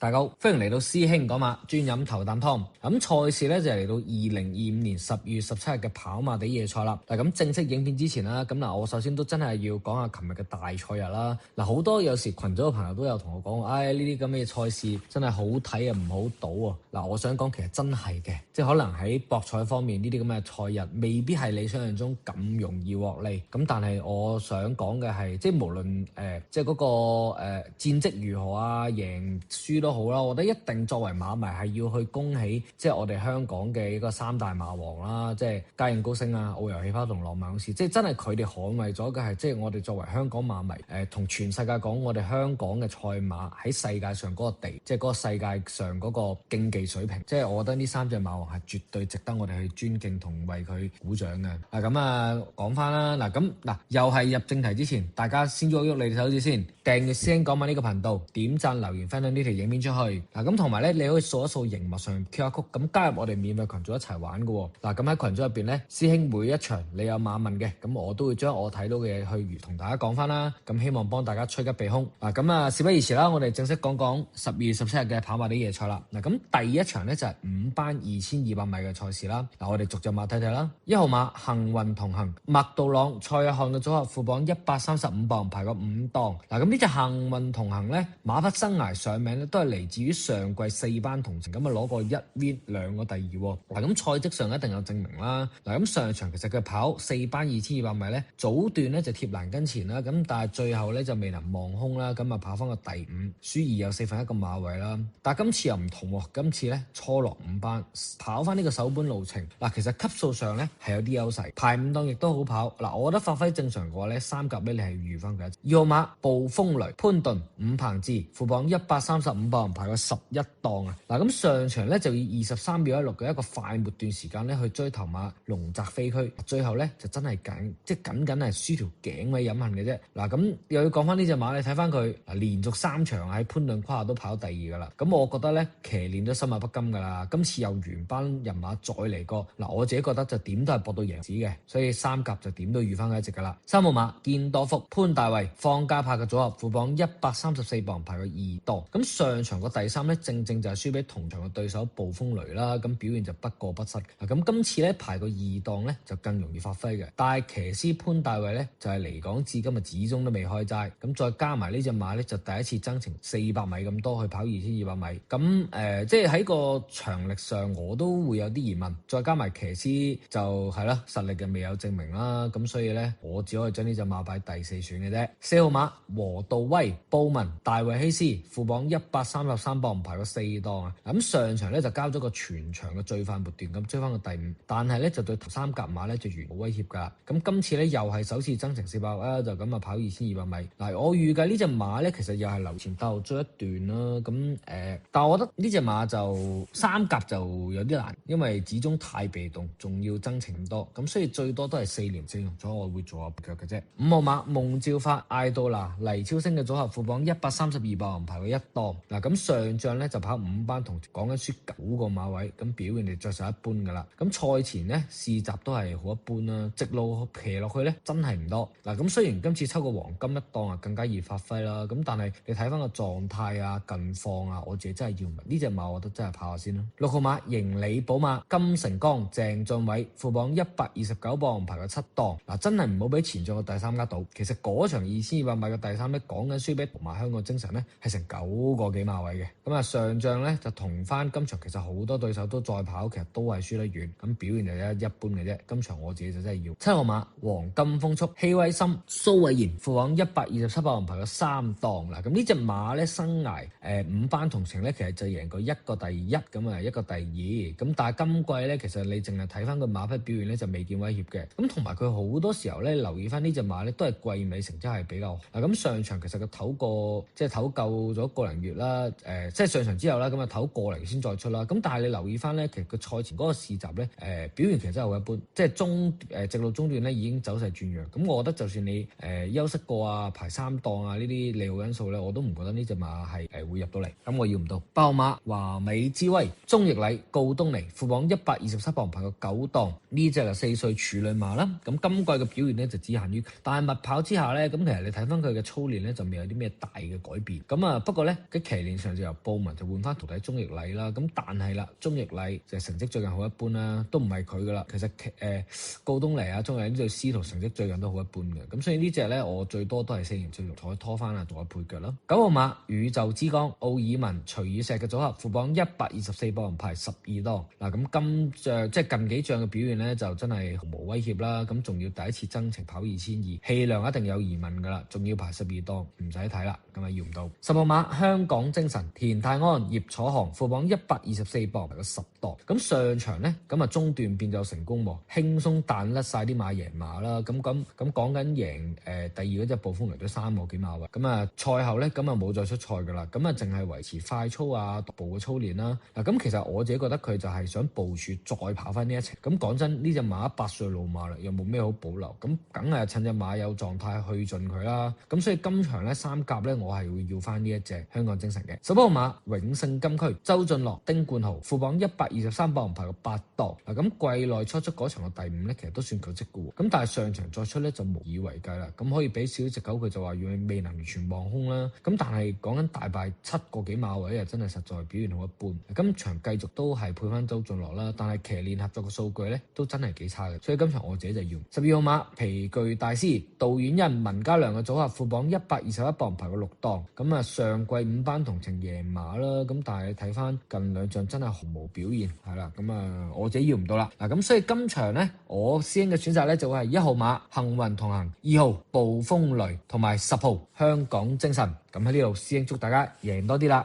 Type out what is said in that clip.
大家好，歡迎嚟到師兄講馬專飲頭啖湯。咁賽事咧就嚟到2025年10月17日嘅跑馬地夜賽啦。嗱，咁正式影片之前啦，我首先都真係要講下琴日嘅大賽日啦。好多有時群組嘅朋友都有同我講，呢啲咁嘅賽事真係好睇啊，唔好賭啊。我想講其實真係嘅，即係可能喺博彩方面呢啲咁嘅賽日未必係你想象中咁容易獲利。咁但係我想講嘅係，即係無論即係嗰個戰績如何啊，贏輸都好啦，我覺得一定作為馬迷係要去恭喜，即係我哋香港嘅一個三大馬王啦，即係嘉應高升啊、澳遊氣泡同浪漫勇士，即係真係佢哋捍衛咗嘅係，即係我哋作為香港馬迷同全世界講，我哋香港嘅賽馬喺世界上嗰個地，即係嗰個世界上嗰個競技水平，即係我覺得呢三隻馬王係絕對值得我哋去尊敬同為佢鼓掌嘅。講翻啦，又係入正題之前，大家先喐喐你哋手指先，訂閱師兄講馬呢個頻道，點讚留言分享呢條影片出去。咁同埋咧，你可以掃一掃熒幕上 QR Code，咁加入我哋免費群組一齊玩嘅。咁喺群組入邊咧，師兄每一場你有馬問嘅，咁我都會將我睇到嘅嘢去同大家講翻啦。咁希望幫大家趨吉避凶。事不宜遲啦，我哋正式講12月17日嘅跑馬地夜賽啦。咁第一場咧就係5班2200米嘅賽事啦。我哋逐隻馬睇睇啦。1號馬幸運同行，麥道朗、蔡約翰嘅組合副榜135磅，排過5檔。咁呢隻幸運同行咧，馬匹生涯上名咧都係嚟自於上季4班同程，攞過1 win 2個第二。咁賽績上一定有證明啦。咁上場其實佢跑4班2200米咧，早段咧就貼欄跟前啦，咁但係最後咧就未能望空啦，咁跑翻個第5，輸2有4分1個馬位啦。但係今次又唔同喎，今次咧初落5班，跑翻呢個首本路程。其實級數上咧係有啲優勢，排5檔亦都好跑。我覺得發揮正常嘅話咧，三甲咧你係預翻佢。2號馬暴風雷潘頓伍鵬志副榜135磅，排過11檔啊。咁上場咧就以23秒16嘅一個快末段時間咧去追頭馬龍澤飛區，最後咧就真係僅係輸條頸位飲恨嘅啫。咁又要講翻呢隻馬，你睇翻佢連續3場喺潘頓胯下都跑第2噶啦。咁我覺得咧騎練都心馬不甘噶啦。今次又原班人馬再嚟過，我自己覺得就點都係搏到贏子嘅，所以三甲就點都預翻佢一隻噶啦。3號馬見多福潘大衛方家柏嘅組合副榜134磅，排過2檔。咁上場個第3咧正就係輸俾同場嘅對手暴風雷啦，咁表現就不過不失。咁今次咧排個2檔咧就更容易發揮嘅，但係騎師潘大衛咧就係嚟港至今日始終都未開齋，咁再加埋呢隻馬咧就第一次增程400米咁多去跑2200米，咁即係喺個長力上我都會有啲疑問，再加埋騎師就係啦，實力嘅未有證明啦，咁所以咧我只可以將呢隻馬擺第4選嘅啫。4號馬和道威布文大衛希斯副榜133磅，排過4檔啊。咁上場咧就交咗個全場嘅最快末段咁追翻個第5，但係咧就對頭三甲馬咧就完無威脅噶。咁今次咧又係首次增程400啦，就咁跑2200米。我預計呢隻馬咧其實又係留前鬥後追一段啦。但係我覺得呢隻馬就三甲就有啲難，因為始終太被動，仲要增程咁多，咁所以最多都係4年正用咗，我會做下腳嘅啫。5號馬夢照發艾杜拿黎超星嘅組合副榜132磅，排過1檔。咁上仗咧就跑5班同講緊輸9個馬位，咁表現就着實一般噶啦。咁賽前咧試習都係好一般啦，直路騎落去咧真係唔多。咁雖然今次抽個黃金一檔更加易發揮啦，咁但係你睇翻個狀態啊、近況啊，我自己真係要問呢隻馬，我覺得真係跑下先啦。6號馬盈利寶馬金城江鄭俊偉副榜129磅，排過7檔。真係唔好俾前仗個第3家賭。其實嗰場2200米嘅第3咧講緊輸俾同埋香港精神咧係成9個幾馬位嘅。咁上仗咧就同翻今場其實好多對手都再跑，其實都係輸得遠，咁表現就一般嘅啫。今場我自己就真係要。7號馬黃金風速希威森蘇偉賢副榜127磅，排過3檔啦。咁呢隻馬咧生涯5班同程咧其實就贏過1個第1，咁1個第2。咁但係今季咧其實你淨係睇翻個馬匹表現咧就未見威脅嘅。咁同埋佢好多時候咧留意翻呢隻馬咧都係季尾成績係比較好。咁上場其實佢唞夠咗個零月啦，即係上場之後啦，咁唞過嚟先再出啦。咁但係你留意翻咧，其實佢賽前嗰個試習咧，表現其實真係好一般，即係直路中段咧已經走勢轉弱。咁我覺得就算你休息過啊、排3檔啊呢啲利好因素咧，我都唔覺得呢隻馬係會入到嚟。咁我要唔到。8號馬華美之威鍾易禮告東尼副榜127磅，排過9檔。呢隻係4歲處女馬啦。咁今季嘅表現咧就只限於，但係密跑之下咧，咁其實你睇翻佢嘅操練咧就未有啲咩大嘅改變。咁不過咧佢騎練上就由布文就換翻徒弟鐘易禮啦。咁但係啦，鐘易禮就成績最近好一般啦，都唔係佢噶啦。其實告東尼啊、鐘易禮呢對師徒成績最近都好一般嘅。咁所以呢隻咧，我最多都係4型最容可以拖翻做一配腳啦。9號馬宇宙之光奧爾文徐以石嘅組合，副榜124磅，排12檔。嗱，咁今仗即係近幾仗嘅表現咧，就真係毫無威脅啦。咁仲要第一次增程跑2200，氣量一定有疑問噶啦，仲要排12檔，唔使睇啦，咁啊要唔到。10號馬香港精神田泰安葉楚航，副榜124磅，排個10檔。咁上場咧，咁啊中段變就成功喎，輕鬆彈甩晒啲馬贏馬啦。咁講緊贏第二嗰隻暴風嚟都3個幾馬位。咁啊賽後咧，咁啊冇再出賽噶啦，咁啊淨係維持快操啊、獨步嘅操練啦。嗱，咁其實我自己覺得佢就係想部署再跑翻呢一程。咁講真，呢隻馬8歲老馬啦，又冇咩好保留，咁梗係趁隻馬有狀態去盡佢啦。咁所以今場咧3甲咧，我係會要翻呢一隻香港精神嘅。11號馬永勝金區周俊樂丁冠豪，副榜123磅，排個8檔。嗱，咁季內初出嗰場嘅第5咧，其實都算夠績嘅喎。咁但係上場再出咧就無以為繼啦。咁可以俾少隻狗佢就話未能完全望空啦。咁但係講緊大敗7個幾馬位，又真係實在表現好一般。今場繼續都係配翻周俊樂啦，但係騎練合作嘅數據咧都真係幾差嘅。所以今場我自己就要12號馬皮具大師杜婉欣文家良嘅組合，副榜121磅，排個6檔。咁啊上季5班同程贏馬啦，咁但係睇翻近2仗真係毫無表現，係啦。咁啊我自己要唔到啦。嗱，咁所以今場咧，我師兄嘅選擇咧就會係1號馬幸運同行、2號暴風雷同埋10號香港精神。咁喺呢度師兄祝大家贏多啲啦。